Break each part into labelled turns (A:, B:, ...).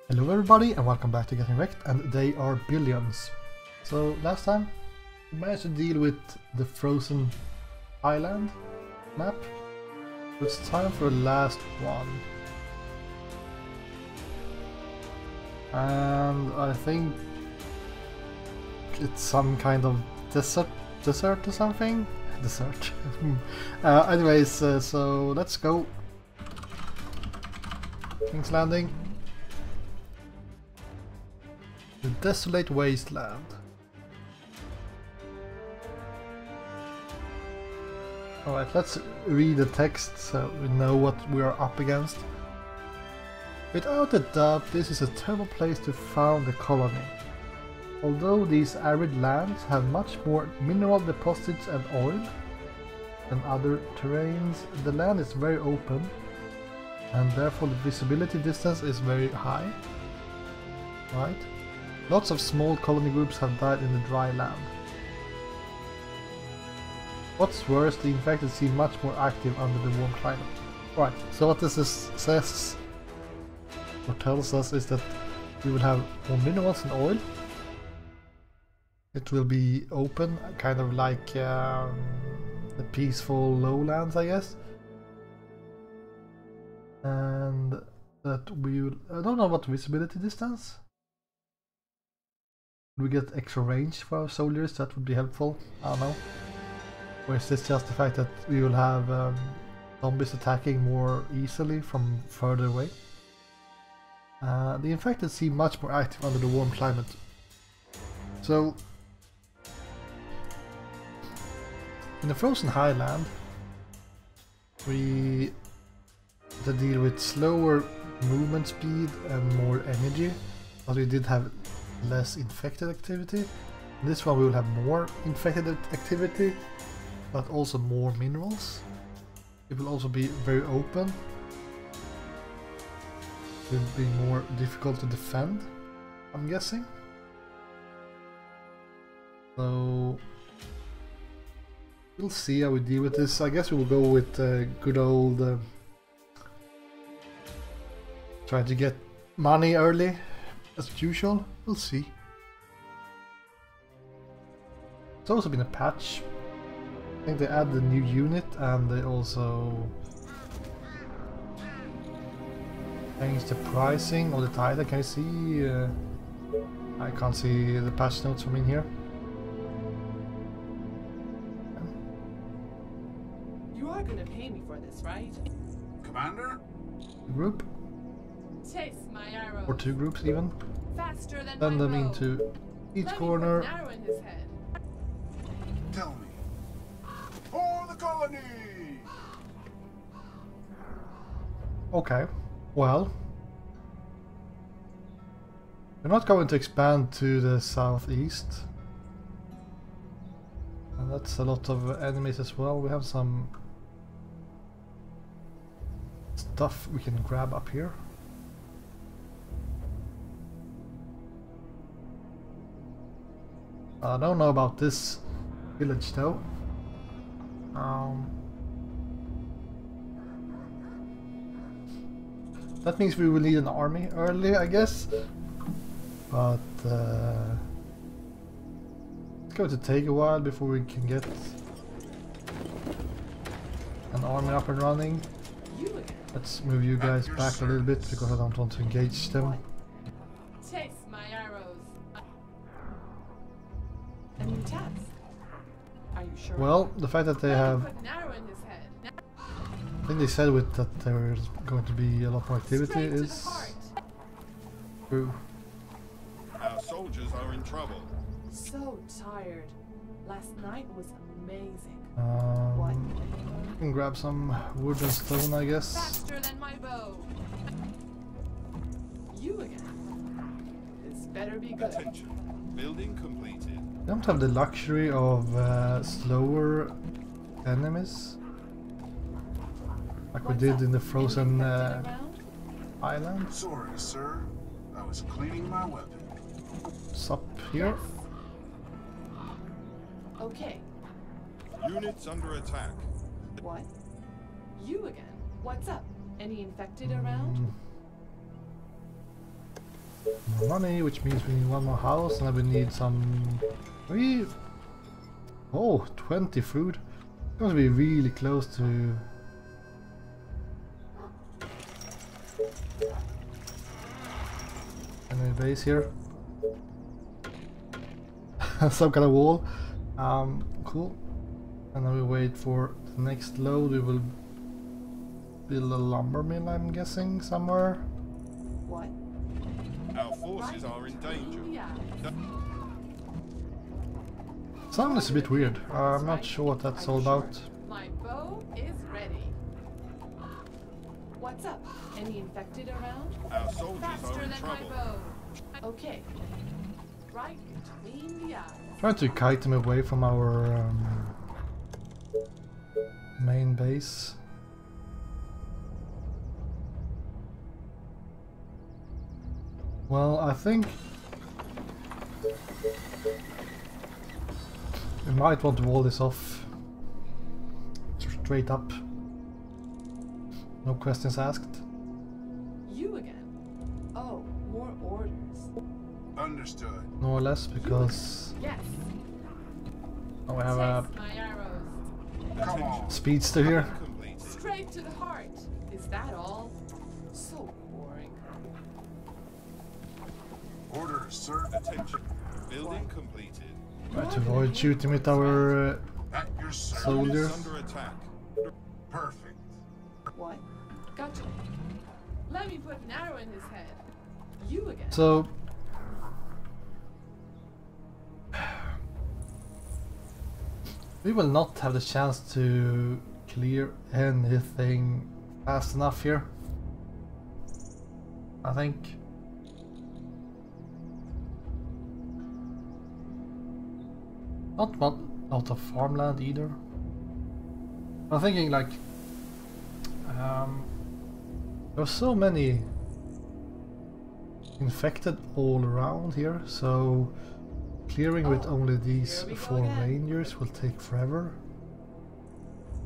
A: Hello everybody and welcome back to Getting Wrecked, and they are billions. So last time we managed to deal with the frozen island map. It's time for the last one. And I think it's some kind of desert or something? Desert. Anyways, so let's go. King's Landing. The Desolated Wasteland. Alright, let's read the text so we know what we are up against. Without a doubt, this is a terrible place to found a colony. Although these arid lands have much more mineral deposits and oil than other terrains, the land is very open and therefore the visibility distance is very high. Right? Lots of small colony groups have died in the dry land. What's worse, the infected seem much more active under the warm climate. Right, so what this says or tells us is that we will have more minerals and oil. It will be open, kind of like the peaceful lowlands, I guess. And that we will... I don't know about visibility distance. We get extra range for our soldiers, that would be helpful. I don't know. Or is this just the fact that we will have zombies attacking more easily from further away? The infected seem much more active under the warm climate. So, in the frozen highland, we had to deal with slower movement speed and more energy, but we did have less infected activity. In this one we will have more infected activity, but also more minerals. It will also be very open. It will be more difficult to defend, I'm guessing. So we'll see how we deal with this. I guess we will go with good old trying to get money early as usual. We'll see. It's also been a patch. I think they added a new unit and they also changed the pricing of the title. Can you see? I can't see the patch notes from in here.
B: You are gonna pay me for this, right?
C: Commander?
A: Group?
B: Chase my arrow.
A: Or two groups even.
B: Faster than
A: Send
B: my
A: them
B: bow.
A: into each
B: Let me
A: corner.
B: put an arrow in his head.
C: Tell me. For the colony!
A: Okay, well, we're not going to expand to the southeast, and that's a lot of enemies as well. We have some stuff we can grab up here. I don't know about this village though. That means we will need an army early, I guess. But it's going to take a while before we can get an army up and running. Let's move you guys back a little bit because I don't want to engage them.
B: Chase my arrows. A new task. Are you sure?
A: Well, the fact that they have...
B: Put an arrow in his head.
A: I think they said with that there's going to be a lot more activity
B: Straight to the
A: is
B: heart.
A: true.
C: Our soldiers are in trouble.
B: So tired. Last night was amazing.
A: We can grab some wood and stone, I guess.
B: Faster than my bow. You again. This better be good.
C: Attention. Building completed.
A: We don't have the luxury of slower enemies like we did in the frozen island.
C: Sorry, sir. I was cleaning my weapon.
A: It's up here.
B: Okay.
C: Units under attack.
B: What? You again? What's up? Any infected around?
A: more money, which means we need one more house, and then we need some... Oh, 20 food. It's going to be really close to... Any base here. Some kind of wall. Cool. And then we wait for the next load. We will build a lumber mill, I'm guessing, somewhere.
B: What?
C: Our forces are in danger.
B: Yeah.
A: Sound is a bit weird. I'm not sure what that's all about.
B: My bow is ready. What's up? Any infected around?
C: Our soldiers
B: Faster
C: are in
B: than my
C: trouble.
B: bow. Okay. Right between the eyes.
A: Trying to kite him away from our main base. Well, I think we might want to wall this off straight up. No questions asked.
B: You again? Oh, more orders.
C: Understood.
A: More or less, because
B: Yes.
A: now we have a
B: Taste my arrows.
C: Come on.
A: speedster here.
C: Complete.
B: Straight to the heart. Is that all? So boring.
C: Orders, sir. Attention. Building completed.
A: Try to avoid shooting with our
C: At your service.
A: soldiers.
C: Units under attack. Perfect.
B: What? Gotcha. Let me put an arrow in his head. You again?
A: So we will not have the chance to clear anything fast enough here, I think. Not lot of farmland either. I'm thinking like there are so many infected all around here, so clearing with only these
B: here we go
A: 4
B: again.
A: rangers will take forever.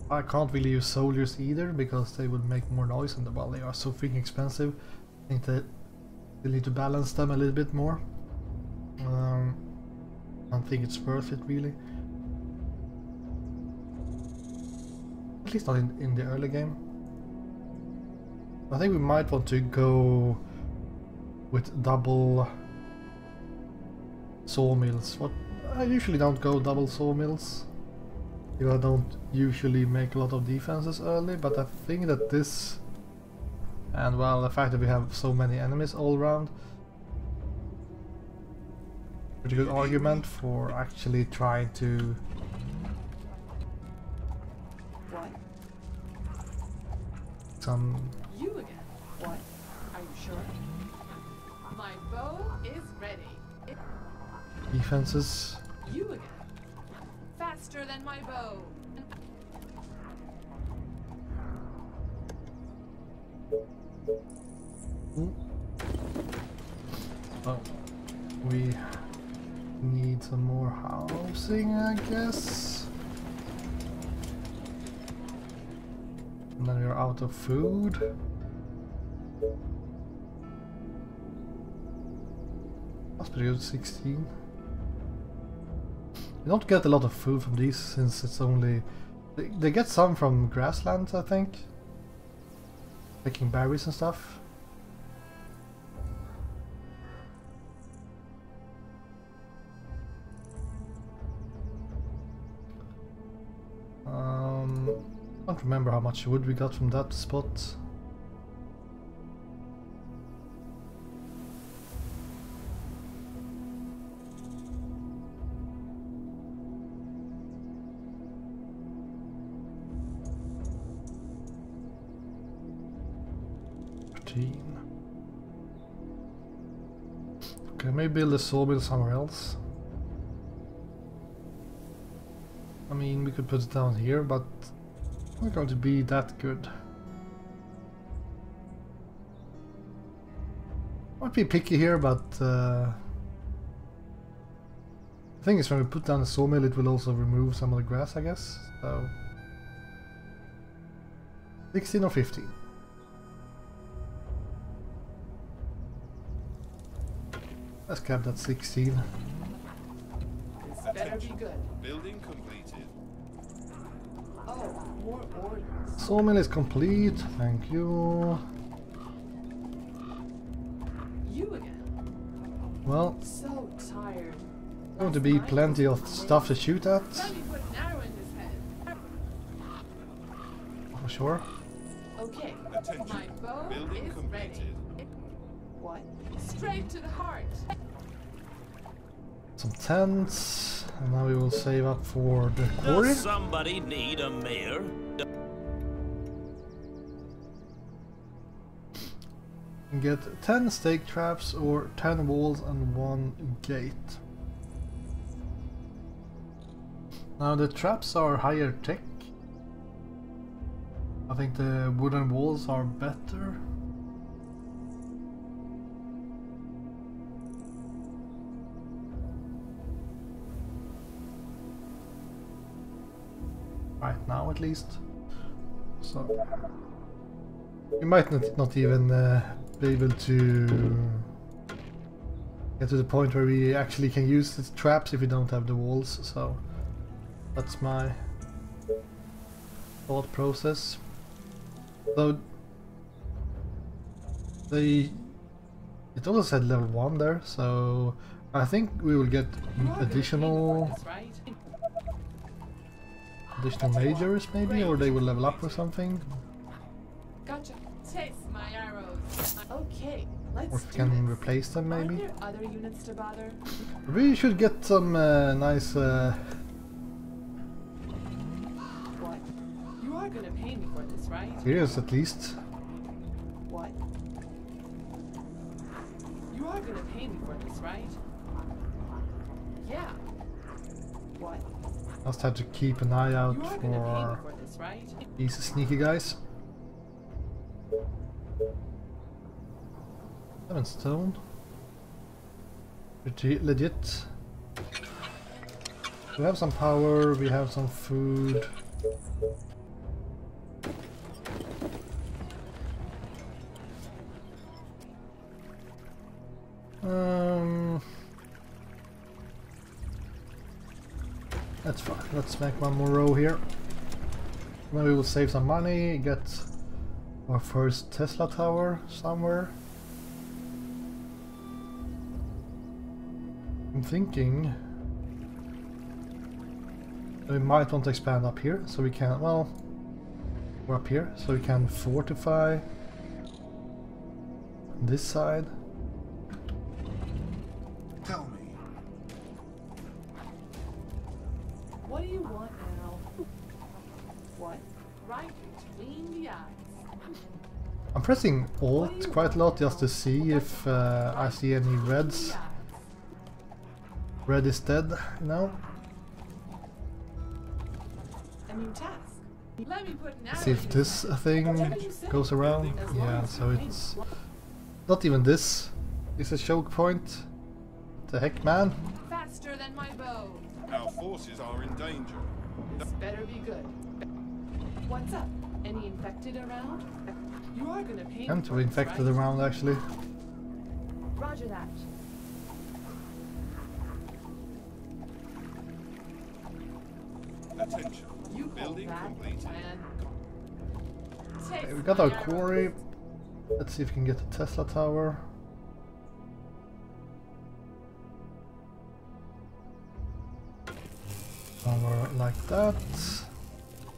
A: I can't really use soldiers either because they will make more noise, and well, they are so freaking expensive. I think that they need to balance them a little bit more. I don't think it's worth it really. At least not in the early game. I think we might want to go with double sawmills. What I usually don't go double sawmills. I don't usually make a lot of defenses early, but I think that this, and well, the fact that we have so many enemies all around, pretty good argument for actually trying to
B: What?
A: some
B: You again? What? Are you sure? My bow is ready.
A: defenses.
B: You again? Faster than my bow.
A: Oh, we need some more housing, I guess. And then we're out of food. That's pretty good, 16. You don't get a lot of food from these since it's only... They get some from grasslands, I think. Picking berries and stuff. I don't remember how much wood we got from that spot. Okay, maybe build a sawmill somewhere else. I mean, we could put it down here, but it's not going to be that good. Might be picky here, but the thing is, when we put down a sawmill, it will also remove some of the grass, I guess. So 16 or 15. Let's cap that 16.
B: This better be good.
C: Building completed.
B: Oh, more orders.
A: Sawmill is complete, thank you.
B: You again.
A: Well,
B: So tired.
A: going to be plenty of stuff to shoot at,
B: Let me put an arrow in his head.
A: for sure.
B: Okay.
C: Attention.
B: My bow
C: Building
B: is
C: completed.
B: ready. What? Straight to the heart.
A: Some tents, and now we will save up for the quarry.
D: Does somebody need a mayor?
A: And get 10 stake traps or 10 walls and 1 gate. Now the traps are higher tech. I think the wooden walls are better. Right now at least. So we might not even be able to get to the point where we actually can use the traps if we don't have the walls, so that's my thought process. So it also said level 1 there, so I think we will get additional majors maybe, or they will level up or something.
B: Gotcha. Taste my arrows. Okay, let's
A: Or if we can replace them maybe.
B: Are there other units to bother?
A: We should get some nice
B: What? You are gonna pay me for this, right?
A: heroes at least.
B: What? You are gonna pay me for this, right? Yeah. What?
A: Just have to keep an eye out
B: You are gonna pay me
A: for
B: for this, right?
A: these sneaky guys. 7 stone. Pretty legit. We have some power, we have some food. That's fine. Let's make one more row here. Then we will save some money, get our first Tesla tower somewhere. I'm thinking we might want to expand up here so we can, well, we're up here so we can fortify this side.
C: Tell me.
B: What do you want now? What? Right between the eyes.
A: I'm pressing Alt quite a lot just to see if I see any reds. Red is dead, you know?
B: A new task. Let me put an arrow
A: See if
B: in
A: this thing goes around. Yeah, so it's not even this is a choke point. The heck, man?
B: faster than my bow.
C: Our forces are in danger.
B: This better be good. What's up? Any infected around? You are gonna pay me
A: And
B: for
A: we
B: this,
A: infected
B: right?
A: around actually.
B: Roger that.
C: Attention.
B: You call
C: Building
B: that a
C: completed.
B: plan?
A: Okay,
B: Taste
A: we got
B: my
A: our
B: arrows.
A: quarry. Let's see if we can get the Tesla tower. Tower like that.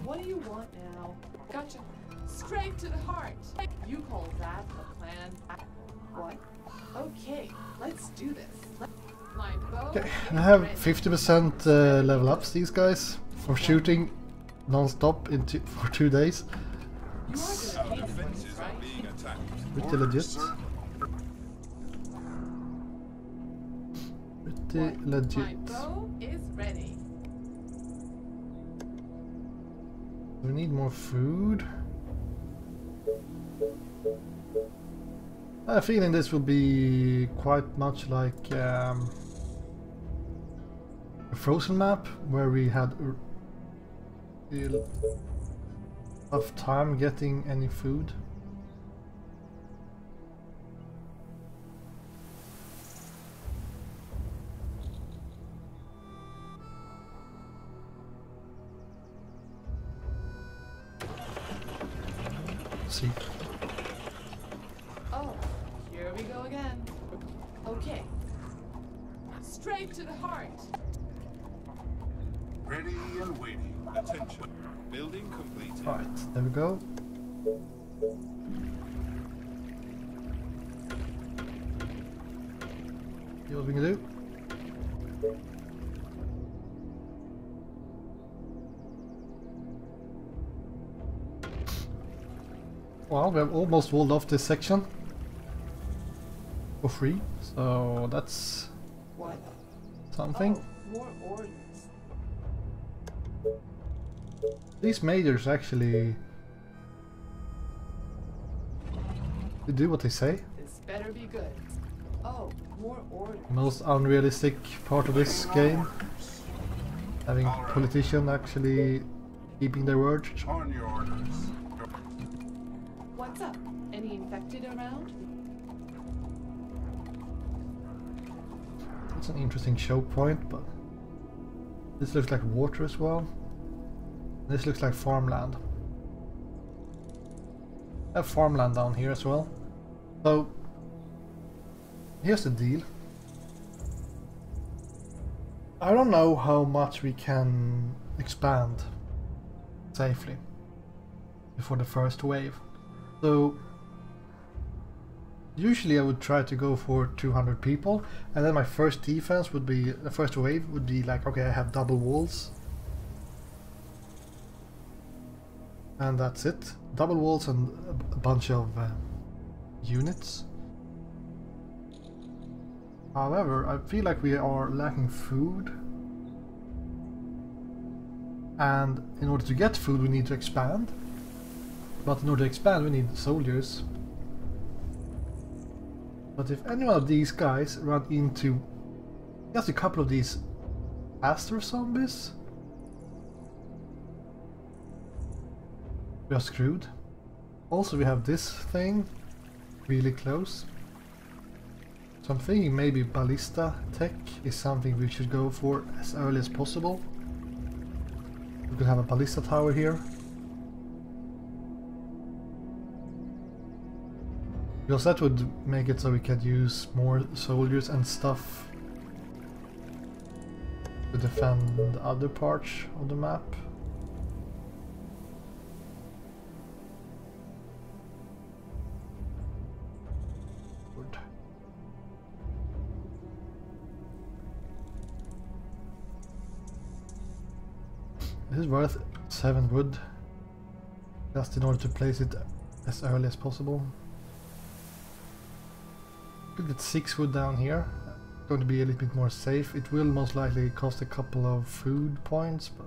B: What do you want now? Gotcha. Straight to the heart. You call that a plan? What? Okay, let's do this. My bow
A: Okay,
B: is
A: I have
B: ready.
A: 50% level ups these guys from shooting non-stop for 2 days.
B: You are
C: Our
B: gonna pay me for
C: defenses
B: this,
C: are
B: right?
C: being attacked.
A: Pretty legit.
C: Sir,
A: Pretty
B: My
A: legit.
B: bow is ready.
A: We need more food. I have a feeling this will be quite much like a frozen map where we had a real tough time getting any food. see.
B: Oh, here we go again. Okay. Straight to the heart.
C: Ready and waiting. Attention. Building completed.
A: Right, there we go. See what we can do. Well, we have almost walled off this section for free, so that's
B: What?
A: something.
B: Oh, more orders.
A: These majors actually, they do what they say.
B: This better be good. Oh, more orders.
A: Most unrealistic part of this game, having politicians actually keeping their word.
C: On your orders.
B: What's up? Any infected around?
A: That's an interesting show point, but this looks like water as well. This looks like farmland. I have farmland down here as well. So here's the deal. I don't know how much we can expand safely before the first wave. So usually I would try to go for 200 people, and then my first defense would be, the first wave would be like, okay, I have double walls. And that's it. Double walls and a bunch of units. However, I feel like we are lacking food. And in order to get food we need to expand. But in order to expand we need soldiers. But if any one of these guys run into just a couple of these Aster zombies, we are screwed. Also we have this thing really close. So I'm thinking maybe ballista tech is something we should go for as early as possible. We could have a ballista tower here. Because that would make it so we could use more soldiers and stuff to defend the other parts of the map. Good. This is worth 7 wood, just in order to place it as early as possible. Could get 6 wood down here. Going to be a little bit more safe. It will most likely cost a couple of food points, but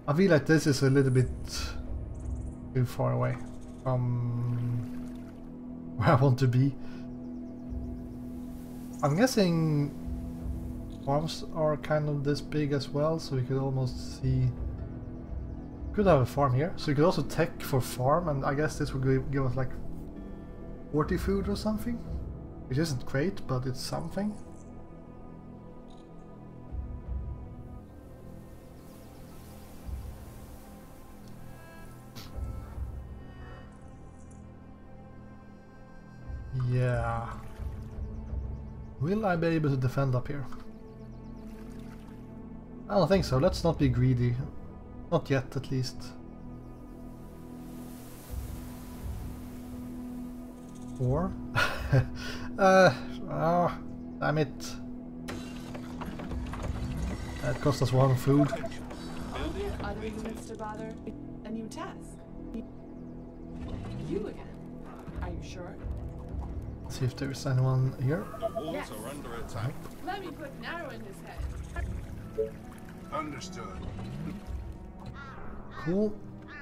A: I feel like this is a little bit too far away from where I want to be. I'm guessing farms are kind of this big as well, so we could almost see. Could have a farm here, so you could also tech for farm, and I guess this would give us like 40 food or something, which isn't great, but it's something. Yeah. Will I be able to defend up here? I don't think so. Let's not be greedy. Not yet, at least. Or? Damn it. That cost us 1 food.
B: Other units to bother? A new task? You again? Are you sure?
A: See if there's anyone here.
C: The walls
B: Yes.
C: are under attack.
B: Let me put an arrow in his head.
C: Understood.
A: Cool.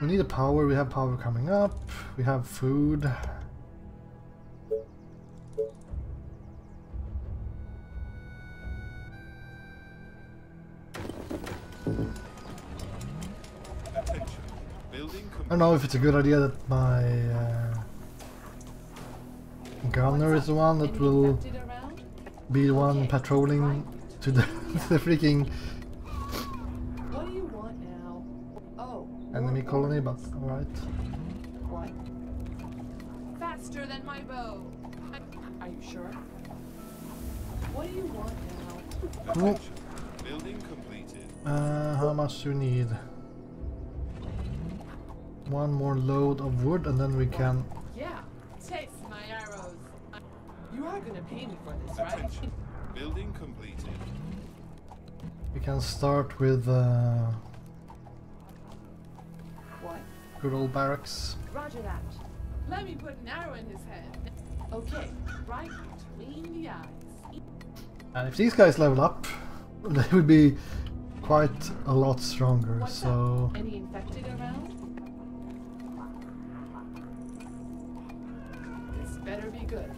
A: We need a power. We have power coming up. We have food.
C: Attention. Building
A: I don't know if it's a good idea that my gunner is the one that
B: Any
A: will
B: infected around?
A: be the one
B: Okay,
A: patrolling
B: right.
A: to the, the freaking
B: What do you
A: enemy colony, but alright.
B: What? Faster than my bow. Are you sure? What do you want now?
A: Cool.
C: Building completed.
A: How much do we need? One more load of wood and then we can...
B: Yeah, taste my arrows. You are gonna pay me for this, right?
C: Attention. Building completed.
A: We can start with
B: What?
A: good old barracks.
B: Roger that. Let me put an arrow in his head. Okay, right between the eyes.
A: And if these guys level up, they would be quite a lot stronger,
B: What's
A: so...
B: up? Any infected around? This better be good.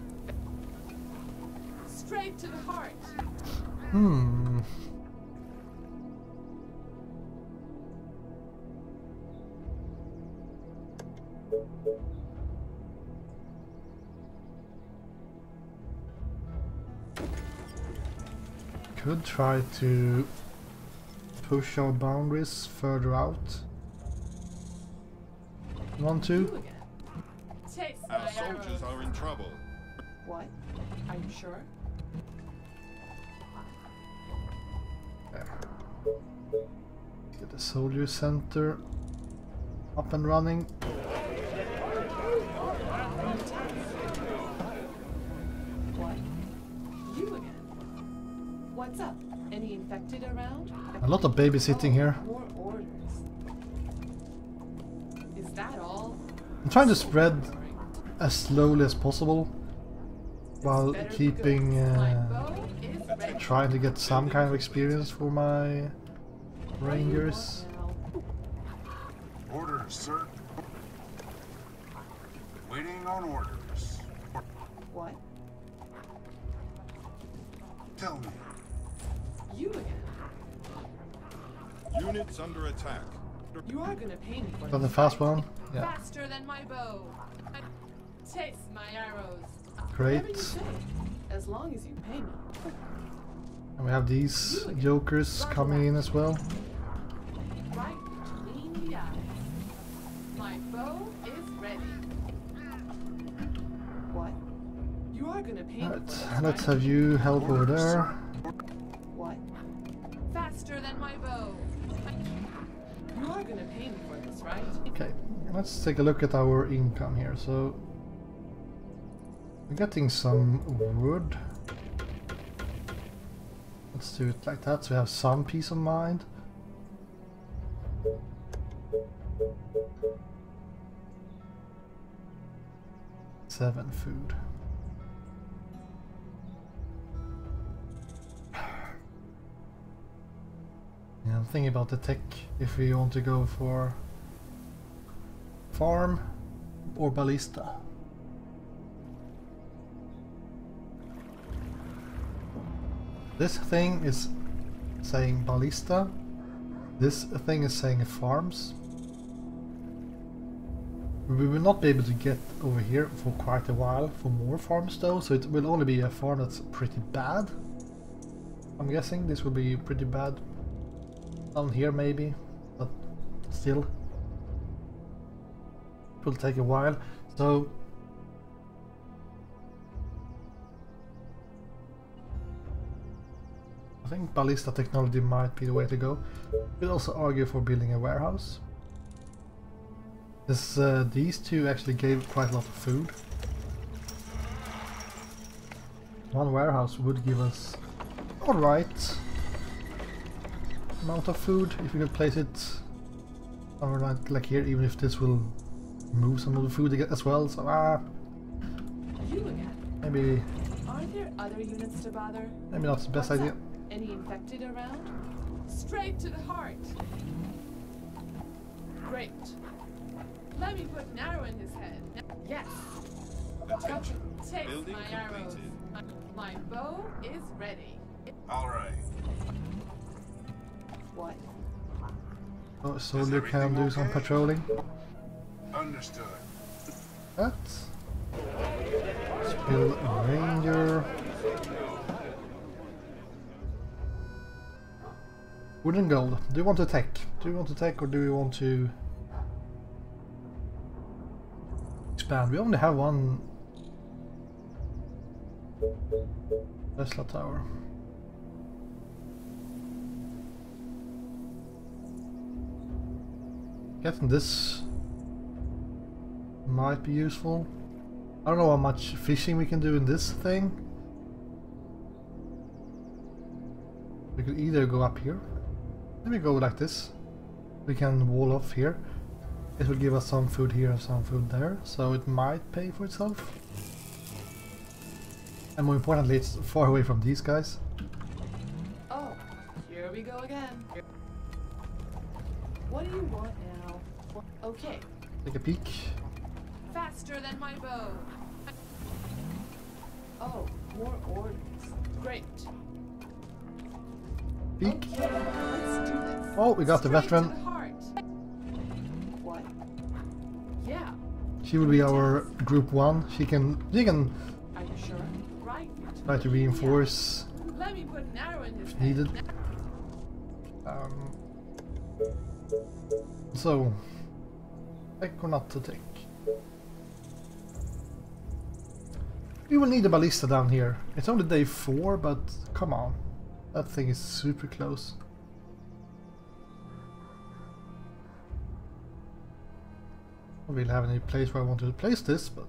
B: Straight to the heart.
A: Hmm... Could try to push our boundaries further out. Want
B: You
A: to?
B: again. Taste
C: Our
B: my
C: soldiers
B: arrows.
C: are in trouble.
B: What? Are you sure?
A: Get the soldier center up and running.
B: What? You again. What's up? Any infected around?
A: A lot of babysitting here.
B: More orders. Is that all?
A: I'm trying to
B: So
A: spread
B: boring.
A: as slowly as possible while
B: Better be
A: keeping
B: good. My bow is ready.
A: trying to get some kind of experience for my
B: What do you
A: rangers.
B: want now?
E: Orders, sir. Waiting on orders.
B: What?
E: Tell me.
B: You again.
C: Units under attack.
B: You are gonna pay me for
A: Got the
B: this,
A: fast
B: right?
A: one? Yeah.
B: Faster than my bow. Taste my arrows.
A: Great.
B: Whatever you say, as long as you pay me.
A: And we have these jokers coming in as well.
B: Right between the eyes. My bow is ready. What? You are gonna pay me for this,
A: Alright, let's
B: right?
A: have you help over there.
B: What? Faster than my bow. You are gonna pay me for this, right?
A: Okay, let's take a look at our income here. So, we're getting some wood. Let's do it like that so we have some peace of mind. Seven food. Yeah, I'm thinking about the tech if we want to go for farm or ballista. This thing is saying ballista. This thing is saying farms. We will not be able to get over here for quite a while for more farms though, so it will only be a farm that's pretty bad. I'm guessing this will be pretty bad. Down here maybe, but still. It will take a while, so I think ballista technology might be the way to go. We'll also argue for building a warehouse. This, these two actually gave quite a lot of food. One warehouse would give us alright amount of food if we could place it somewhere like here, even if this will move some of the food as well. So
B: You again.
A: maybe
B: Are there other units to bother?
A: not the best
B: What's
A: idea.
B: up? Any infected around? Straight to the heart. Great. Let me put an arrow in his head. Yes.
C: Attention.
B: Taste
C: Building
B: my arrows.
C: completed.
B: My bow is ready.
E: All right.
B: What?
A: Oh, soldier can do some patrolling.
E: Understood.
A: That. Spill a ranger. Wood and gold. Do you want to attack? Do you want to attack or do you want to expand. We only have one Tesla tower. Getting this might be useful. I don't know how much fishing we can do in this thing. We could either go up here. Let me go like this. We can wall off here. It will give us some food here and some food there, so it might pay for itself. And more importantly, it's far away from these guys.
B: Oh, here we go again. What do you want now? Okay.
A: Take a peek.
B: Faster than my bow. Oh, more orders. Great.
A: Peek.
B: Okay, let's do this.
A: Oh, we got the
B: Straight
A: veteran.
B: to the heart. What? Yeah.
A: She will be our group 1. She can
B: Are you sure? Right.
A: try to reinforce
B: Yeah. Let me put an arrow in his
A: if
B: head.
A: needed. So, take or not to take. We will need a ballista down here. It's only day 4, but come on. That thing is super close. I don't really have any place where I want to place this, but...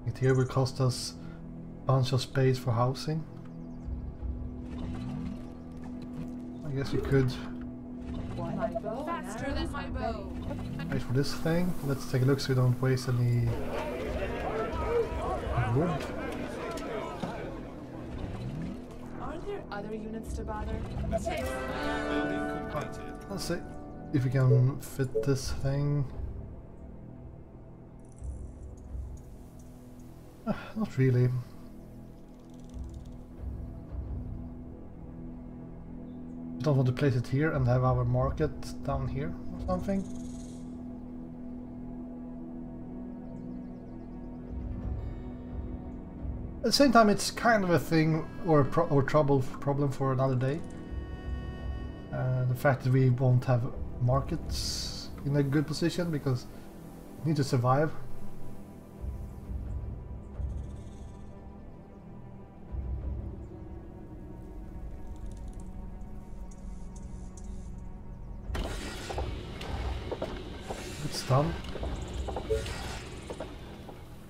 A: it here will cost us a bunch of space for housing. I guess we could
B: My bow faster than my bow.
A: wait for this thing. Let's take a look so we don't waste any wood.
B: Aren't there other units to bother?
C: Building completed.
A: Let's see if we can fit this thing. Not really. We don't want to place it here and have our market down here or something. At the same time, it's kind of a thing or problem for another day. The fact that we won't have markets in a good position because we need to survive. It's done.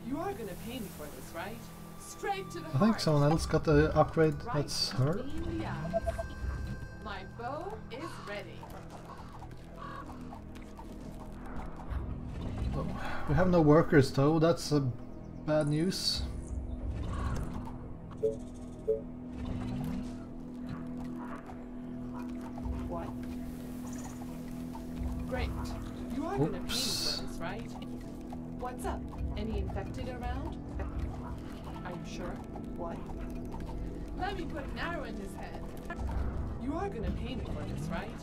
B: You are gonna pay me for this, right? Straight to the
A: I think someone else got the upgrade.
B: Right
A: That's her.
B: between the eyes. My bow is ready.
A: Oh, we have no workers though. That's bad news.
B: What? Great. You are gonna pay me for
A: Oops.
B: this, right? What's up? Any infected around? Are you sure? What? Let me put an arrow in his head. You are gonna pay me for this, right?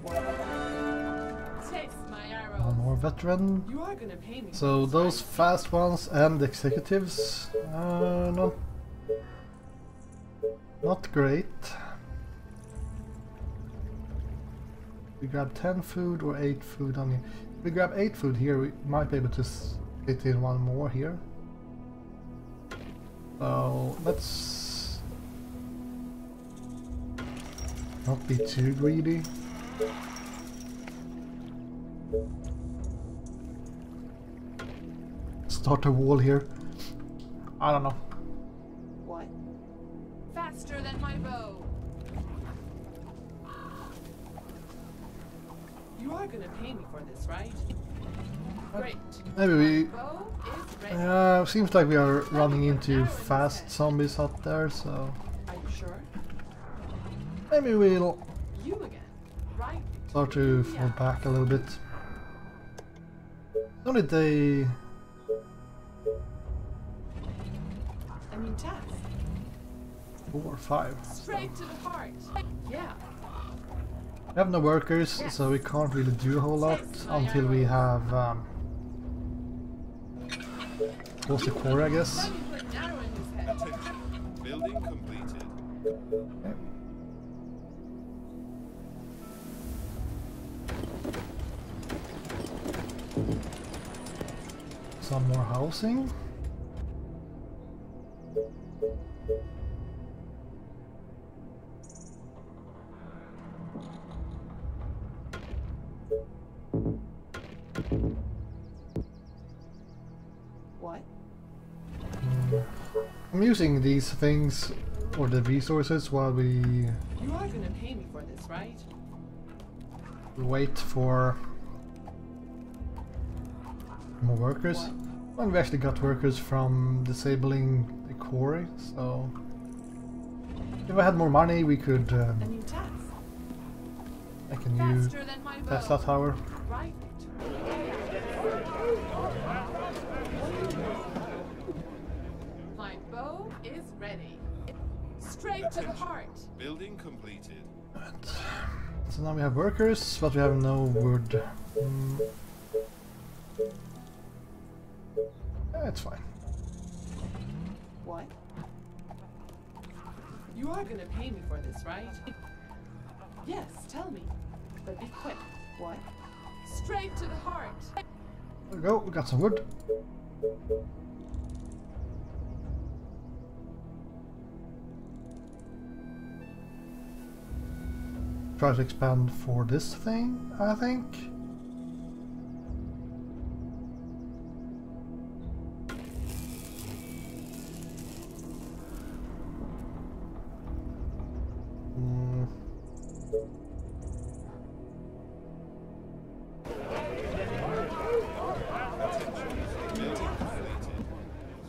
B: What? Taste my arrow.
A: One more veteran.
B: You are gonna pay me.
A: So
B: for this,
A: those
B: right?
A: fast ones and executives, not great. We grab 10 food or 8 food on here. If we grab 8 food here, we might be able to fit in one more here. So let's not be too greedy. Start a wall here. I don't know.
B: What? Faster than my bow. You are gonna pay me for this, right? Great.
A: Maybe we...
B: Bow is ready.
A: seems like we are running into fast zombies out there, so...
B: Are you sure?
A: maybe we'll
B: You again. Right.
A: start to fall back a little bit. Only day...
B: I mean, task.
A: 4 or 5.
B: Straight to the heart. Yeah.
A: We have no workers,
B: Yes.
A: so we can't really do a whole lot until we have... what's the core, I guess?
B: Let me put an arrow in his head.
C: Attention. Building completed.
A: Okay. Some more housing.
B: What?
A: I'm using these things or the resources while we
B: You are gonna pay me for this, right?
A: wait for more workers.
B: What?
A: And we actually got workers from disabling the quarry, so if I had more money we could
B: A new task.
A: make a new
B: Faster than my bow.
A: Tesla tower.
B: Right. My bow is ready. Straight to the heart.
C: Building completed.
A: Right. So now we have workers, but we have no wood. It's fine.
B: What? You are gonna pay me for this, right? Yes, tell me. But be quick. What? Straight to the heart.
A: There we go, we got some wood. Try to expand for this thing, I think.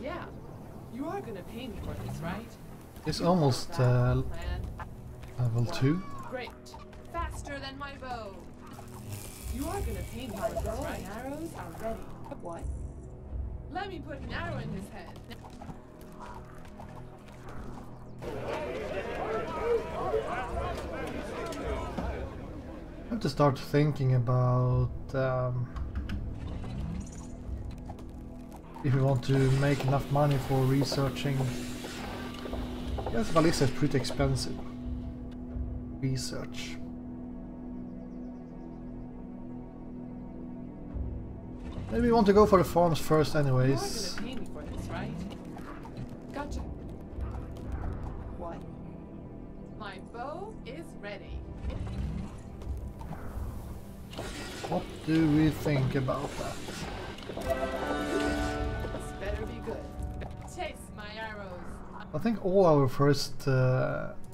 B: Yeah. You are gonna pay me for this, right?
A: It's almost
B: Plan.
A: level 2.
B: Great. Faster than my bow. You are gonna pay me for this, right? Arrows are ready. What? Let me put an arrow in his head.
A: I have to start thinking about if we want to make enough money for researching. Yes, Valissa is pretty expensive. Research. Maybe we want to go for the farms first anyways.
B: You are gonna pay me for this, right? Gotcha. What? My bow is ready.
A: What do we think about that?
B: This better be good. Chase my arrows.
A: I think all our first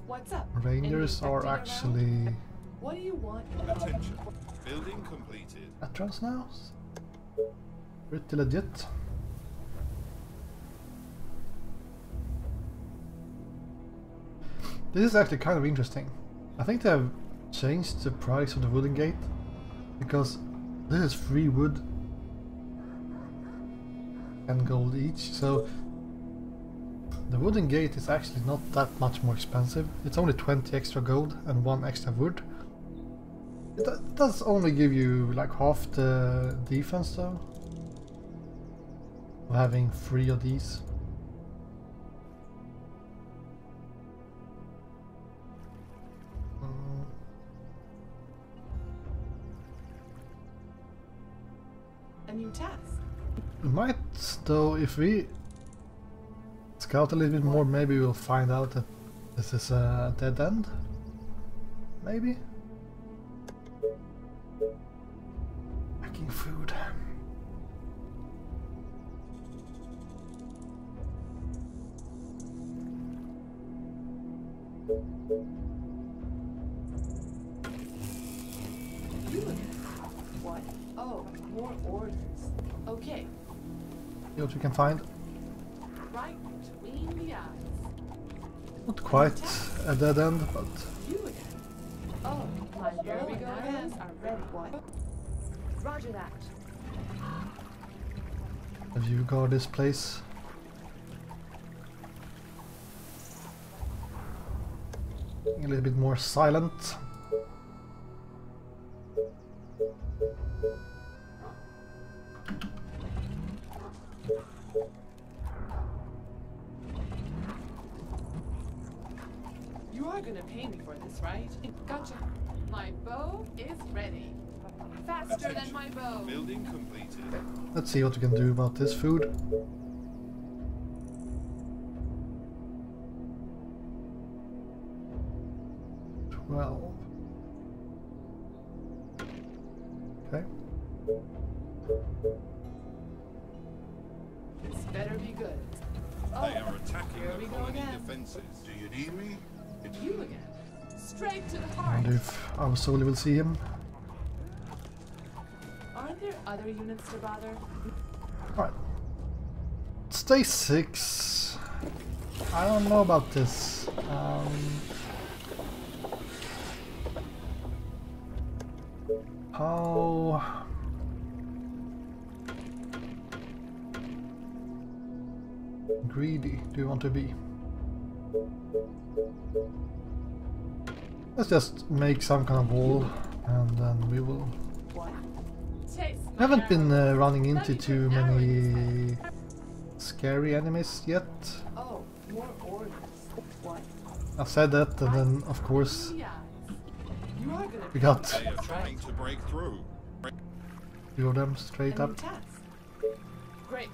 B: What's up?
A: rangers
B: Any
A: are
B: infected
A: actually
B: around? What do you want?
C: Attention. Building completed.
A: veterans now. Pretty legit. This is actually kind of interesting. I think they have changed the price of the wooden gate because this is free wood and gold each, so the wooden gate is actually not that much more expensive. It's only 20 extra gold and 1 extra wood. It does only give you like half the defense though, of having 3 of these.
B: A new task.
A: We might though, if we scout a little bit more, maybe we'll find out that this is a dead end. Maybe? Packing food.
B: What? Oh, more orders. Okay,
A: See what we can find.
B: right between the eyes.
A: Not quite a dead end, but
B: You again. Oh, my bow and arrows are ready. What? Roger that.
A: have you guard this place? Being a little bit more silent.
B: are gonna pay me for this, right? Gotcha. My bow is ready. Faster than my bow.
C: Building completed.
A: Let's see what we can do about this food. Well. Okay.
B: This better be good. Oh,
C: They are attacking
B: here
C: the
B: we go
C: colony
B: again.
C: defenses.
E: Do you need me?
B: You again. Straight to the
A: I
B: heart.
A: wonder if our soldier will see him.
B: Aren't there other units to bother?
A: Alright. Stay 6. I don't know about this. How greedy do you want to be? Let's just make some kind of wall and then we will...
B: What? Taste
A: We haven't been
B: arrows.
A: running
B: Let
A: into
B: me put
A: too
B: an arrow in his
A: many
B: head.
A: scary enemies yet.
B: Oh, more orders. What?
A: I said that and then of course
B: Yeah. You are gonna
A: we got
C: They are trying to break through.
A: two of them straight
B: a
A: up.
B: new task. Great.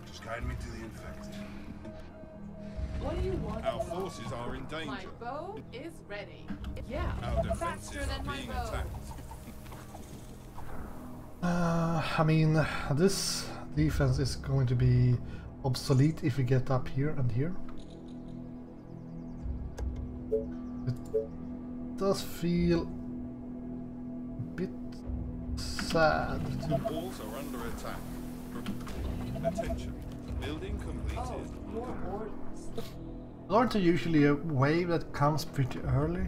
E: Just guide me to the infected.
B: What do you want?
C: Our forces are in
B: My
C: danger.
B: bow is ready. Yeah.
C: Our
B: Faster
C: defenses
B: than
C: are
B: my
C: being
B: bow.
C: attacked.
A: I mean, this defense is going to be obsolete if we get up here and here. It does feel a bit sad
C: The
A: to...
C: walls are under attack. Attention. Building completed.
B: Oh, more orders.
A: Aren't there usually a wave that comes pretty early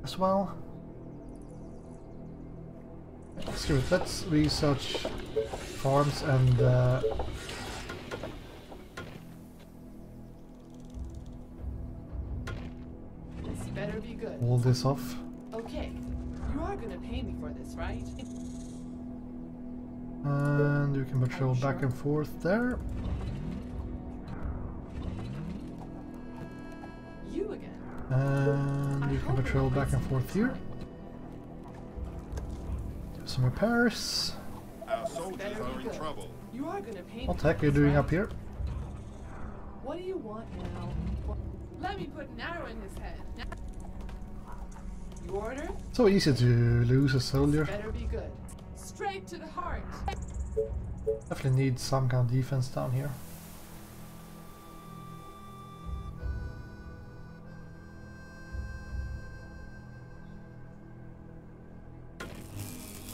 A: as well? Screw it, let's research farms and
B: This better be good.
A: wall this off.
B: Okay. You are gonna pay me for this, right?
A: And you can patrol back and forth there.
B: You again.
A: And you can patrol back and forth here. Do some repairs.
C: Our soldiers are in trouble.
B: You are gonna pay me.
A: What the
B: for
A: heck are you
B: this,
A: doing
B: right?
A: up here?
B: What do you want now? Let me put an arrow in his head. You order?
A: So easy to lose a soldier.
B: Better be good. Straight to the heart.
A: Definitely need some kind of defense down here.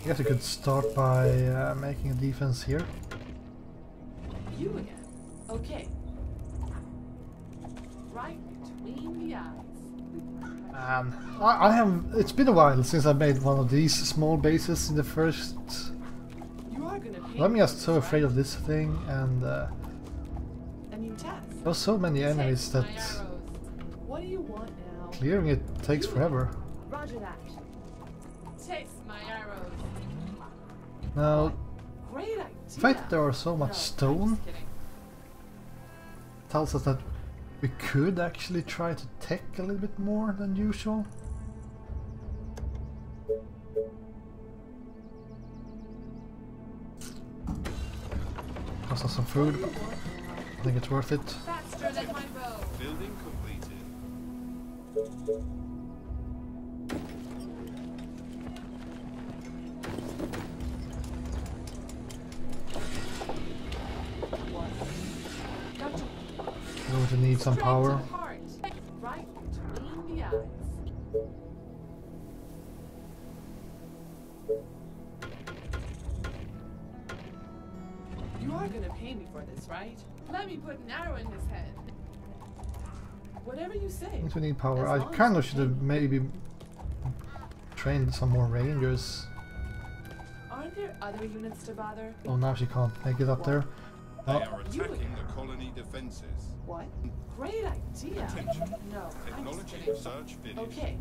A: I guess I could start by making a defense here.
B: You again. Okay. Right between the eyes.
A: And I have. It's been a while since I made one of these small bases in the first.
B: You are gonna pay
A: I'm
B: me
A: just
B: for
A: so
B: this,
A: afraid
B: right?
A: of this thing, and
B: A new task.
A: there's so many enemies
B: Take
A: that
B: my arrows. What do you want now?
A: clearing it takes forever.
B: Roger that. Taste my arrows.
A: Now,
B: Great idea.
A: the fact that there are so
B: No,
A: much
B: I'm
A: stone
B: just kidding.
A: tells us that we could actually try to tech a little bit more than usual. Cost us some food, but I think it's worth it.
B: Faster than my bow.
C: Building completed.
B: What? Gotcha.
A: We're going to need some
B: Straight
A: power.
B: to the heart. Right between the eyes. You are gonna pay me for this, right? Let me put an arrow in his head. Whatever you say.
A: I think we need power.
B: As
A: I
B: long as
A: kind
B: you
A: of should have maybe trained some more rangers.
B: Aren't there other units to bother?
A: Oh, now she can't make it up there.
C: They
A: Oh,
C: are attacking the colony defenses.
B: What? Great idea.
C: Attention.
B: No, I'm just
C: Technology
B: kidding.
C: research finished.
B: Okay.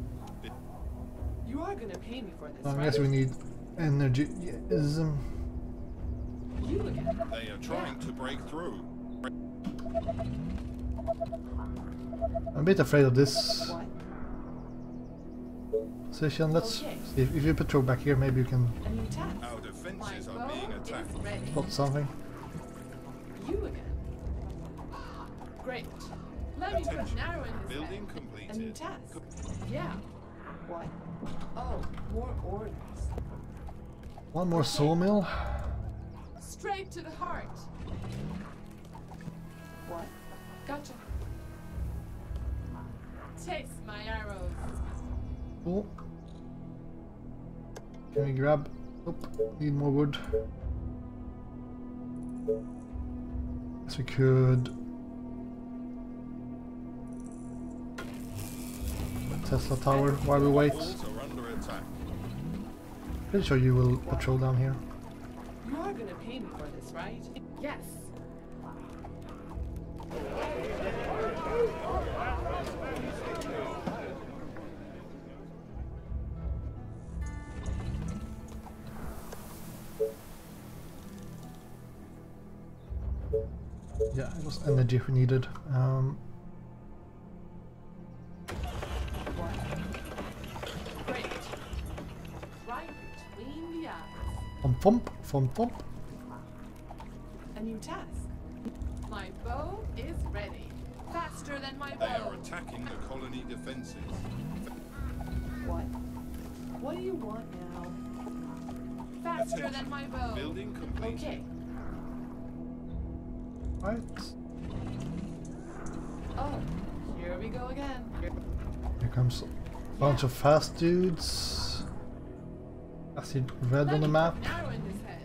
B: You are gonna pay me for this,
A: I
B: right?
A: guess we need energy.
B: You again.
C: They are trying to break through.
A: I'm a bit afraid of this.
B: What?
A: position. Let's
B: Okay.
A: see if you patrol back here, maybe you can
B: A new task.
C: Our
B: My
C: defenses
B: bow
C: are being
B: is
C: attacked.
B: ready.
A: spot something.
B: You again. Great. Let me put an
C: Attention.
B: arrow in his
C: Building
B: head. A new
C: completed.
B: task. Yeah. What? Oh, more orders.
A: One more sawmill.
B: Straight to the heart. What? Gotcha. Taste my arrows.
A: Cool. Can we grab? Nope, need more wood. Yes, we could. Tesla tower while we wait.
C: Walls are under attack.
A: Pretty sure you will patrol down here.
B: You are gonna pay me for this, right? Yes.
A: Yeah, it was energy we needed.
B: Great. Right between the eyes.
A: Thump, thump.
B: A new task. My bow is ready. Faster than my
C: They are
B: bow.
C: attacking the colony defenses.
B: What? What do you want now? Faster than my bow.
C: Building completed.
B: Okay.
A: Right.
B: Oh, here we go again.
A: Here comes a bunch of fast dudes. I see red on the map.
B: Arrow in his head.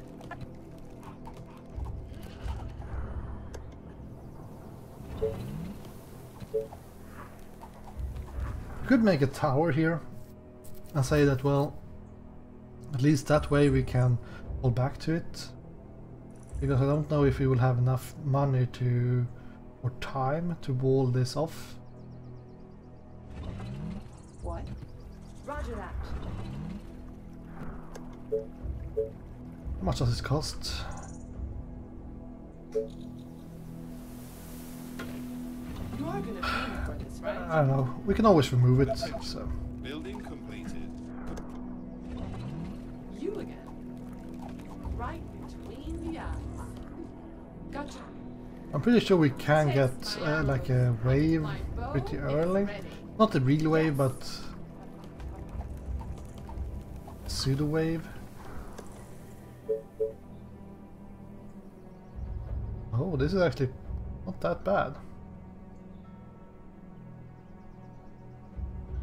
A: Could make a tower here and say that, well, at least that way we can hold back to it, because I don't know if we will have enough money to or time to wall this off.
B: What? Roger that.
A: How much does this cost?
B: You are gonna pay me for this, right?
A: I don't know, we can always remove it, so
C: Building completed.
B: You again. Right between the eyes. Gotcha.
A: I'm pretty sure we can get like a wave pretty early. Not a real wave, but a pseudo wave. Oh, this is actually not that bad.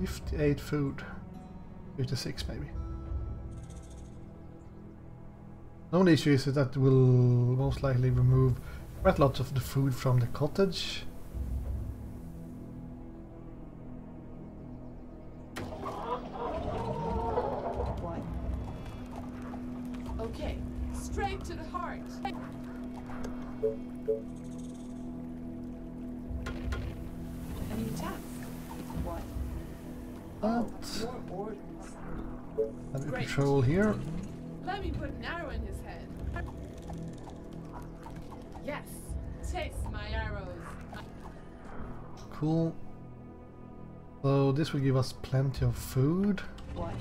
A: 58 food. 56 maybe. The only issue is that will most likely remove quite lots of the food from the cottage.
B: What? Okay, straight to the heart. A new task. What?
A: But
B: More orders.
A: let me
B: Great.
A: patrol here.
B: Let me put an arrow in his head. Yes, taste my arrows.
A: Cool. So this will give us plenty of food
B: What?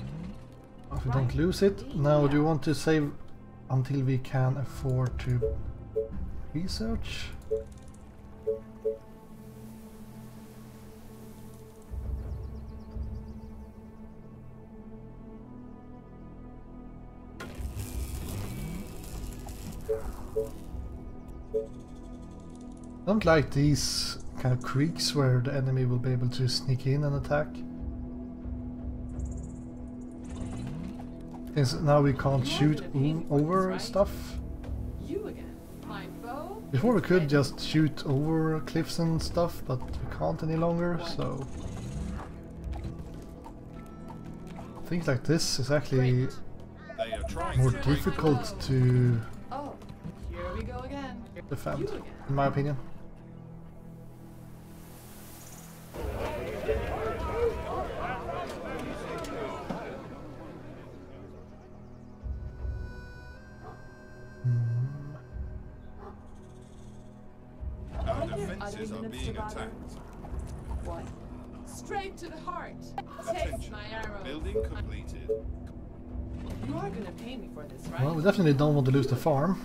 A: if we don't lose it. Now, do you want to save until we can afford to research? I don't like these kind of creeks where the enemy will be able to sneak in and attack. Since now we can't shoot over stuff.
B: You again. My bow.
A: Before we could just shoot over cliffs and stuff, but we can't any longer, so... Things like this is actually
B: Great.
C: They are trying
A: more
C: to break
A: difficult to
B: Oh, here we go again.
A: defend,
B: You again.
A: in my opinion.
C: Our
B: Are there
C: defenses
B: other
C: are
B: units
C: being
B: to bother?
C: attacked.
B: What? Straight to the heart. Taste
C: Attention.
B: my arrows.
C: Building completed.
B: You are gonna pay me for this, right?
A: Well, we definitely don't want to lose the farm.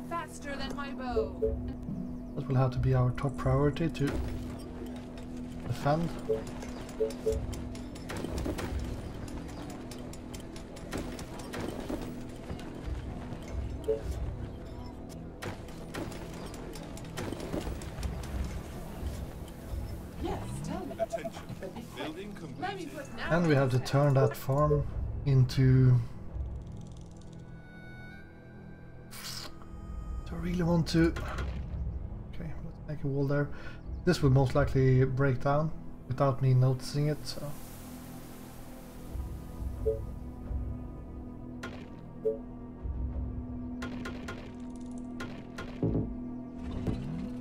B: Faster than my bow.
A: That will have to be our top priority to defend.
B: Yes, tell me.
C: Attention.
B: But be quick.
C: Building
B: Let me
C: completed.
B: put an
A: And we
B: arrow
A: have to
B: in his
A: turn
B: head.
A: that farm into... Do I really want to... Okay, let's make a wall there. This will most likely break down without me noticing it, so...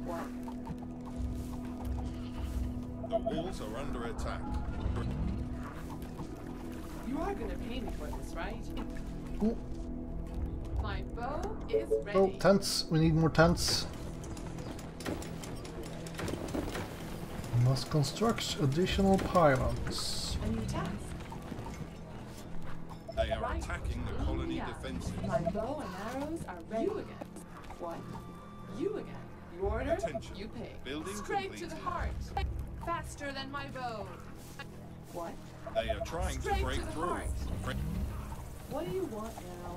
B: What?
C: The walls are under attack.
B: You are gonna pay me for this, right?
A: Ooh.
B: My bow is ready.
A: Oh, tents! We need more tents. Must construct additional pylons.
B: A new task.
C: They are
B: Right.
C: attacking the colony
B: Yeah.
C: defenses.
B: My bow and arrows are ready. You again. What? You again. You order,
C: Attention.
B: you pay.
C: Building
B: Straight to
C: completed.
B: the heart. Faster than my bow. What?
C: They are trying
B: Straight
C: to break
B: to the
C: through.
B: heart. What do you want now?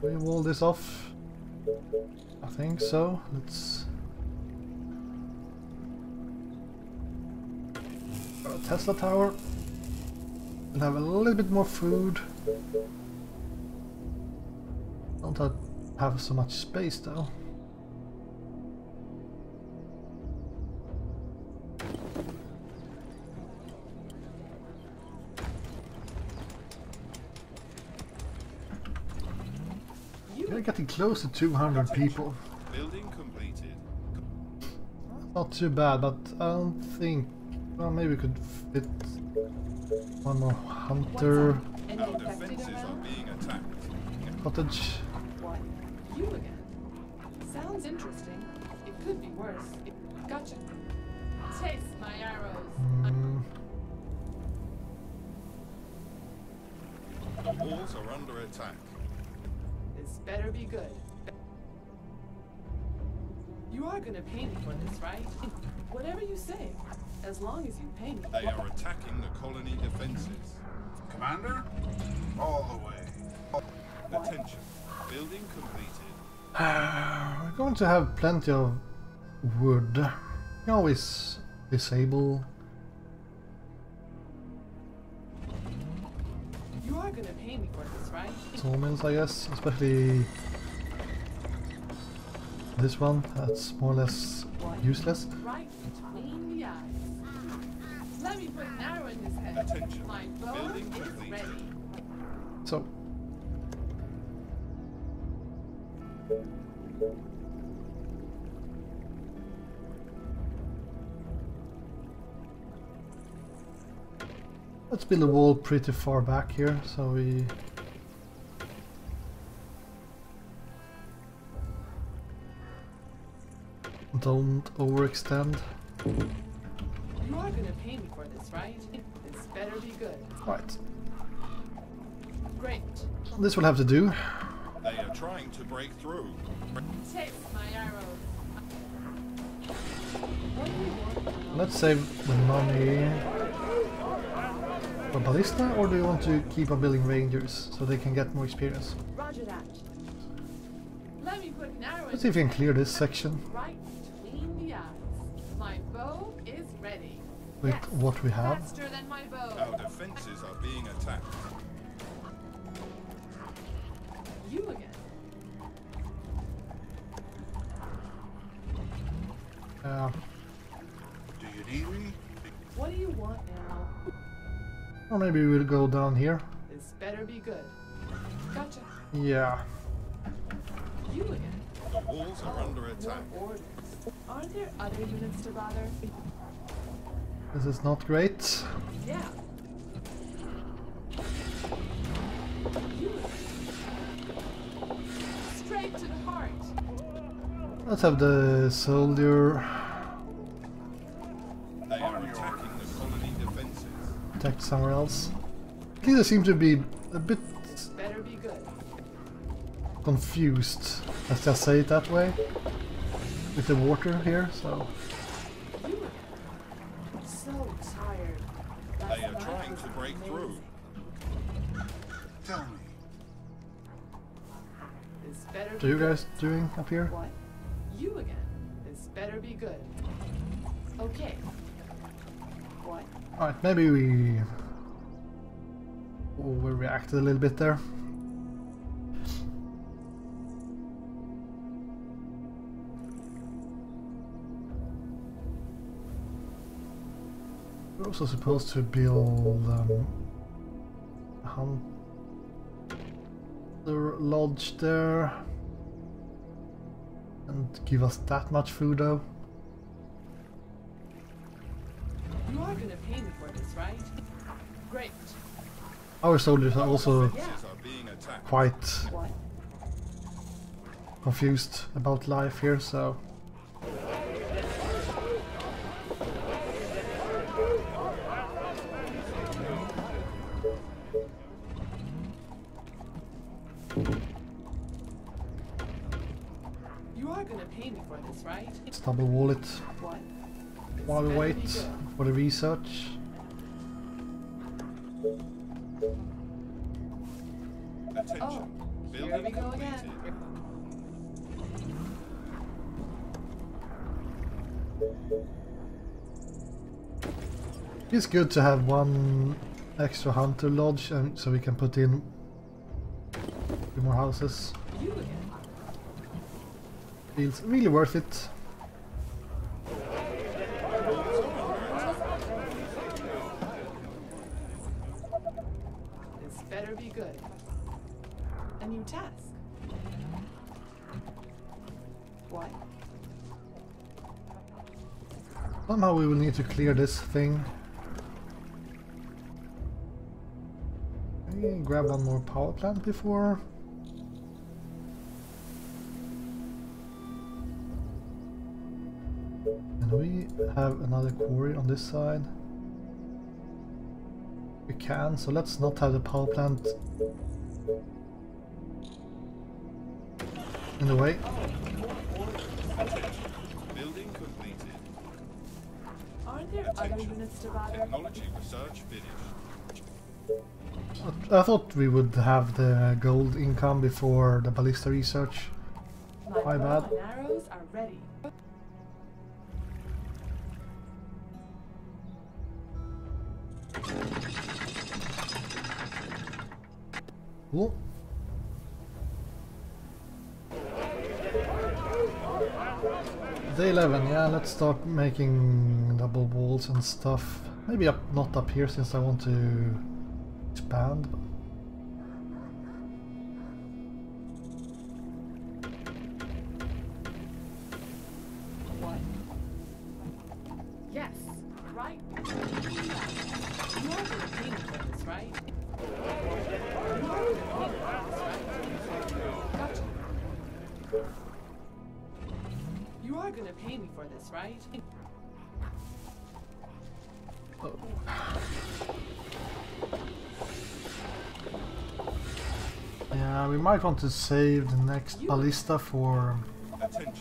A: We wall this off. I think so. Let's... Tesla tower. We'll have a little bit more food. Don't have so much space though. We're getting close to 200 people.
C: Building completed.
A: Not too bad, but I don't think... Well, maybe we could fit one more hunter
B: Any
C: Our
B: infected
C: defenses are
B: around?
C: being attacked.
A: cottage.
B: What? You again. Sounds interesting. It could be worse. Gotcha. Taste my arrows.
A: Mm,
C: The walls are under attack.
B: This better be good. You are gonna pay me for this, right? Whatever you say, as long as you pay me.
C: They are attacking the colony defenses.
E: Commander? All the way.
C: Attention. Building completed.
A: we're going to have plenty of wood. You can always disable.
B: You are gonna pay me for this, right?
A: Sawmills, I guess, especially this one. That's more or less useless.
B: Right between the eyes. Let me put an arrow in his head.
C: Attention.
B: My bow
C: Building
B: is
C: complete.
B: ready.
A: So, let's build a wall pretty far back here, so we don't overextend.
B: You are gonna pay me for this, right? This better be good.
A: Right,
B: Great.
A: this will have to do.
C: They are trying to break through.
B: Taste my arrows. What do you want now?
A: Let's save the money for ballista, or do you want to keep on building rangers so they can get more experience?
B: Roger that. Let me put an arrow
A: Let's see if we can clear this section
B: right between the eyes. My bow is ready.
A: with
B: Yes,
A: what we have.
B: faster than my bow.
C: Our defenses are being attacked.
B: You again.
E: Do you need me?
B: What do you want now?
A: Or maybe we'll go down here.
B: This better be good. Gotcha.
A: Yeah.
B: You again.
C: The walls are under attack.
B: More orders. Aren't there other units to bother?
A: This is not great.
B: Yeah. You again. Straight to the heart.
A: Let's have the soldier
C: They are attacking the colony defenses.
A: attack somewhere else. At least I seem to be a bit
B: Better be good.
A: confused, let's just say it that way, with the water here, so...
B: You again. So tired.
C: They are trying to break through.
E: Tell me.
B: This better
A: What
B: be
A: are you
B: good.
A: guys doing up here?
B: What? You again. This better be good. Okay. What?
A: Alright, maybe we overreacted a little bit there. We're also supposed to build a hunter lodge there and give us that much food though.
B: You are gonna pay me for this, right? Great.
A: Our soldiers are also
C: Defenses are being attacked.
A: quite
B: What?
A: confused about life here, so...
B: You are gonna pay me for this, right?
A: Let's double wall it
B: What?
A: while we
B: Better
A: wait
B: be good.
A: for the research.
C: Attention.
B: Oh, here we
C: Building
B: go
C: completed.
B: again.
A: It's good to have one extra hunter lodge, and so we can put in a few more houses.
B: You again.
A: Feels really worth it.
B: This better be good. A new task. What?
A: Somehow we will need to clear this thing. Maybe grab one more power plant before. And we have another quarry on this side. We can, so let's not have the power plant in the way.
C: Building completed.
B: Aren't there other units to bother?
C: Technology research finished.
A: I thought we would have the gold income before the ballista research. My
B: bow
A: bad.
B: and arrows are ready.
A: Cool. Day 11, yeah, let's start making double walls and stuff. Maybe not up here since I want to expand.
B: What? Yes, right. You are gonna pay me for this, right? You are gonna pay me for this, right? Gotcha. You are gonna pay me for this, right?
A: Yeah, we might want to save the next ballista for
C: Attention.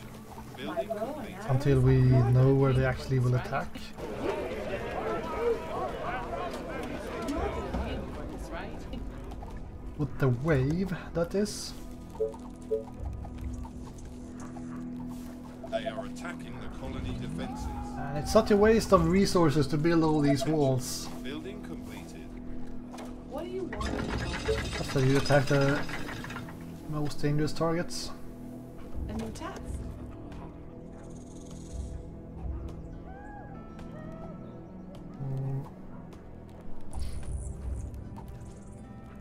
C: Building completed.
A: until we know where they actually will attack.
B: You are gonna pay me for this, right?
A: With the wave, that is.
C: They are attacking the colony defenses.
A: And it's such a waste of resources to build all these walls.
C: Building completed.
B: What do you want?
A: So you attack the most dangerous targets.
B: A new task.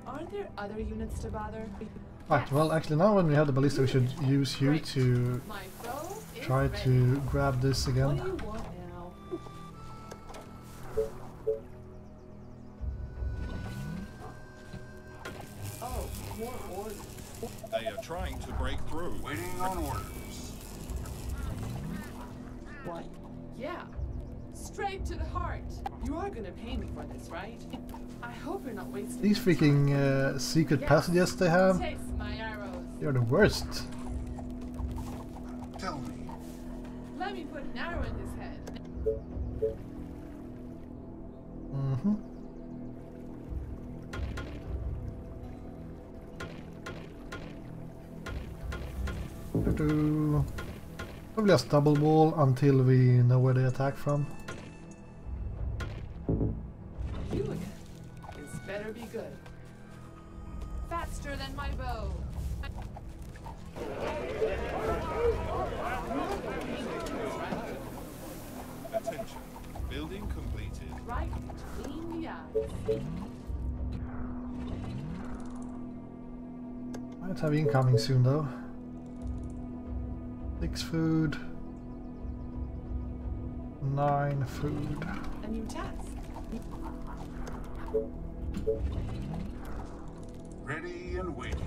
B: Aren't there other units to bother?
A: Right, well actually now when we have the ballista we should use you to
B: My bow is
A: try
B: ready.
A: to grab this
B: What
A: again.
B: do you want now? Oh, more orders.
C: They are trying to break through.
E: Waiting on orders.
B: What? Yeah. Straight to the heart. You are gonna pay me for this, right? I hope you're not wasting
A: These
B: your time.
A: freaking secret
B: Yes.
A: passages they have,
B: Taste my arrows.
A: they're the worst.
E: Tell me.
B: Let me put an arrow in his head.
A: Mm-hmm. Probably a stubble wall until we know where they attack from.
B: You again. This better be good. Faster than my bow.
C: Attention. Building completed.
B: Right between the eyes.
A: Might have incoming soon though. 6 food. 9 food.
B: A new task.
E: Ready and waiting.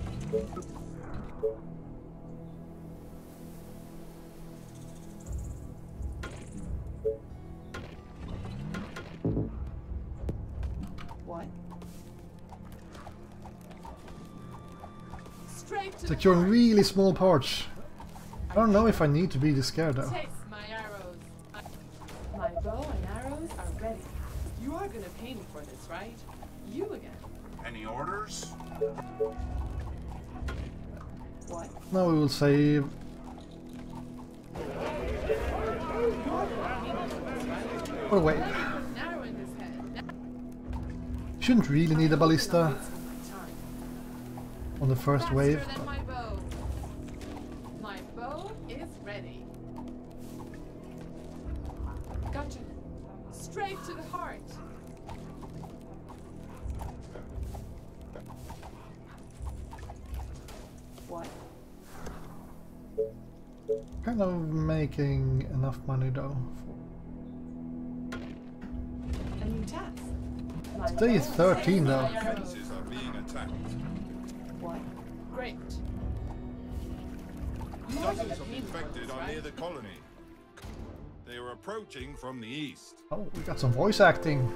B: What? Straight to
A: Securing
B: the heart.
A: really small parts. I don't know if I need to be this scared though.
B: Taste my arrows. My bow and arrows are ready. You are gonna pay me for this, right? You again.
E: Any orders?
B: What?
A: Now we will save.
B: You are gonna pay me for this, right?
A: Oh wait,
B: Let me put an arrow in his head.
A: shouldn't really need a
B: Not
A: ballista
B: wasting my time.
A: on the first
B: Faster
A: wave.
B: than my bow. My bow is ready. Gotcha. Straight to the heart. What?
A: Kind of making enough money though.
B: A new task. My
A: Today is
B: bow and
A: 13 though.
B: my arrows.
C: Defenses are being attacked.
B: What? Great. You are gonna
C: Dozens of
B: pay me for
C: infected
B: this,
C: are
B: right?
C: near the colony. They are approaching from the east.
A: Oh, we got some voice acting.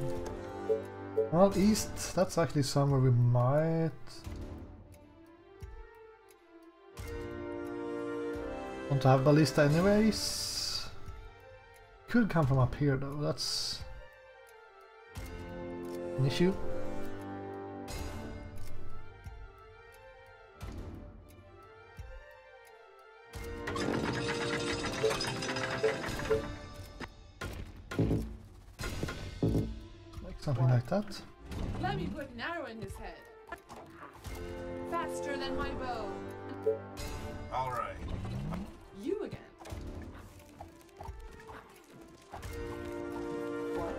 A: Well, east, that's actually somewhere we might... want to have ballista anyways. Could come from up here though, that's an issue. Like something like that.
B: Let me put an arrow in his head. Faster than my bow.
E: All right.
B: You again. What?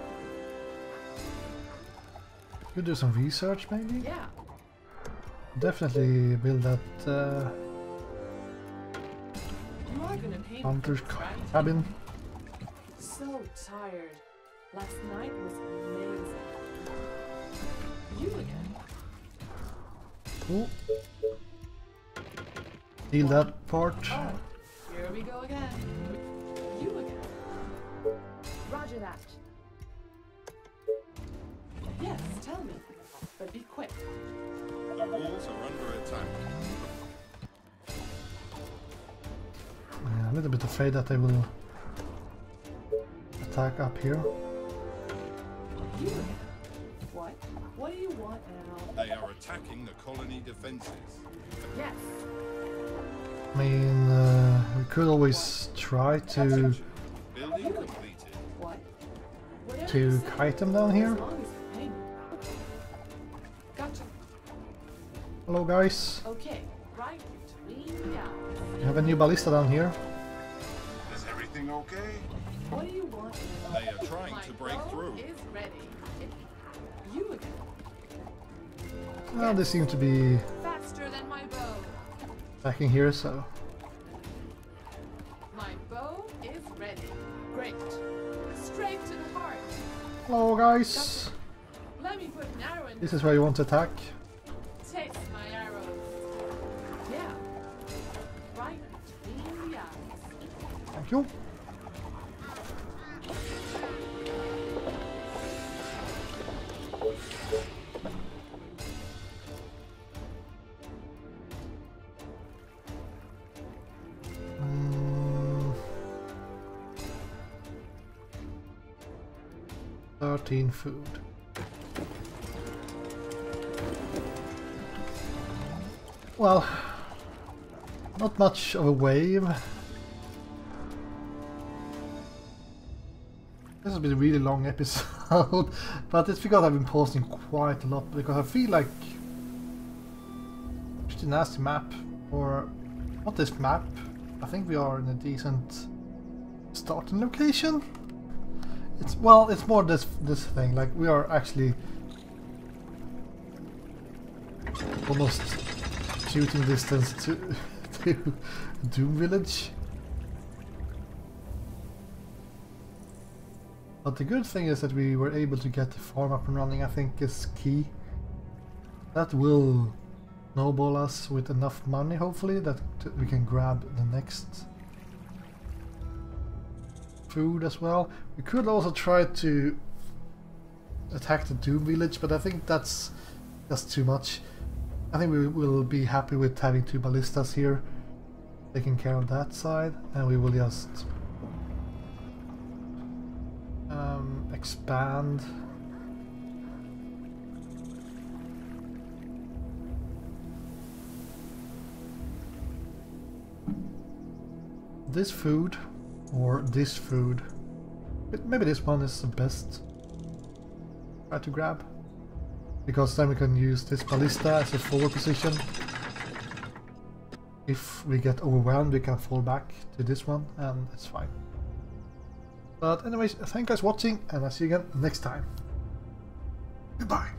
A: Could do some research maybe?
B: Yeah.
A: Definitely build that
B: You are gonna pay me for
A: hunter's
B: this, right?
A: cabin.
B: So tired. Last night was amazing. You again.
A: Cool. Steal that part.
B: Oh, here we go again. You again. Roger that. Yes, tell me. But be quick.
C: The walls are under attack.
A: Yeah, a little bit afraid that they will attack up here.
B: You again. What? What do you want now?
C: They are attacking the colony defenses.
B: Yes.
A: I mean, we could always try to
C: Building completed.
B: What? Whatever you say,
A: kite them down here.
B: as long as you pay me. Gotcha.
A: Hello guys,
B: Okay, right between the eyes.
A: we have a new ballista down here.
E: Is everything okay?
B: What do you want now?
C: They are trying
B: My
C: to break
B: bow
C: through.
B: is ready. You again.
A: Well, they seem to be
B: Faster than my bow.
A: attacking here, so
B: My bow is ready. Great. Straight to the heart.
A: hello guys.
B: Let me put an arrow in.
A: This is where you want to attack.
B: Taste my arrows. Yeah. Right between the eyes.
A: Thank you. 13 food. Well, not much of a wave. This has been a really long episode, but it's because I've been pausing quite a lot, because I feel like pretty nasty map, or not this map. I think we are in a decent starting location. It's more this thing, like we are actually almost shooting distance to Doom Village. But the good thing is that we were able to get the farm up and running, I think is key. That will snowball us with enough money, hopefully, that we can grab the next food as well. We could also try to attack the Doom Village, but I think that's just too much. I think we will be happy with having 2 ballistas here, taking care of that side, and we will just expand. This food, or this food, maybe this one is the best. Try to grab, because then we can use this ballista as a forward position. If we get overwhelmed, we can fall back to this one, and it's fine. But anyways, thank you guys for watching, and I'll see you again next time. Goodbye.